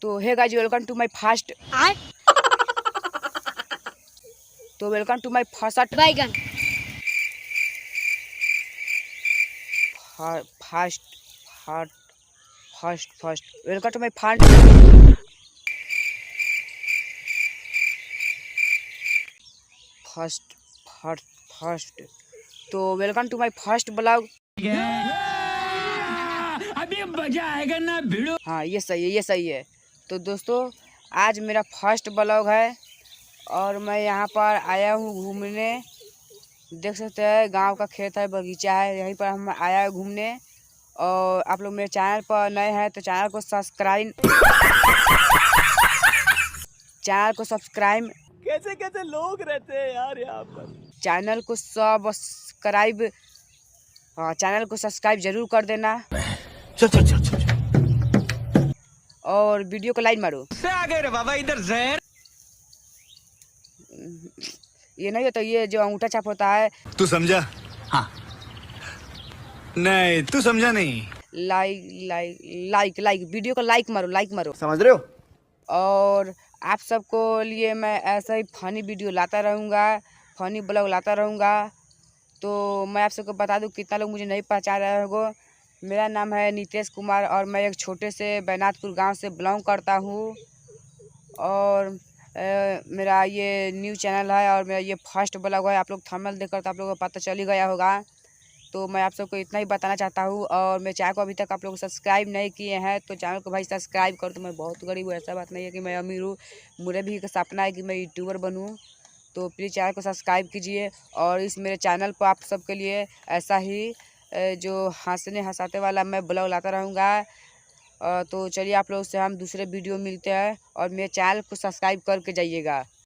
तो hey guys, welcome to my first welcome to my first began first welcome to my first तो welcome to my first blog. अभी मजा आएगा ना भिड़ो। हाँ, ये सही है। तो दोस्तों, आज मेरा फर्स्ट ब्लॉग है और मैं यहाँ पर आया हूँ घूमने। देख सकते हैं, गांव का खेत है, बगीचा है, यहीं पर हम आया है घूमने। और आप लोग मेरे चैनल पर नए हैं तो चैनल को सब्सक्राइब कैसे कैसे लोग रहते हैं यार यहाँ पर। चैनल को सब्सक्राइब जरूर कर देना। चल और वीडियो को लाइक मारो। आ गए रे बाबा इधर जहर। ये नहीं होता, ये जो अंगूठा छाप होता है। तू समझा? हाँ। नहीं, तू समझा नहीं। लाइक वीडियो को लाइक मारो। समझ रहे हो? और आप सबको लिए मैं ऐसा ही फनी वीडियो लाता रहूँगा, फनी ब्लॉग लाता रहूँगा। तो मैं आप सबको बता दूँ, कितना लोग मुझे नहीं पहचान रहे होंगे। मेरा नाम है नितेश कुमार और मैं एक छोटे से बैनाथपुर गांव से बिलोंग करता हूँ। और मेरा ये न्यू चैनल है और मेरा ये फर्स्ट ब्लॉग है। आप लोग थंबनेल देखकर तो आप लोगों को पता चल ही गया होगा। तो मैं आप सबको इतना ही बताना चाहता हूँ। और मेरे चैनल को अभी तक आप लोग सब्सक्राइब नहीं किए हैं तो चैनल को भाई सब्सक्राइब करो। तो मैं बहुत गरीब हूँ, ऐसा बात नहीं है कि मैं अमीर हूँ। मुझे भी एक सपना है कि मैं यूट्यूबर बनूँ। तो प्लीज़ चैनल को सब्सक्राइब कीजिए। और इस मेरे चैनल पर आप सबके लिए ऐसा ही जो हंसाते वाला मैं ब्लॉग लाता रहूँगा। तो चलिए, आप लोग से हम दूसरे वीडियो मिलते हैं और मेरे चैनल को सब्सक्राइब करके जाइएगा।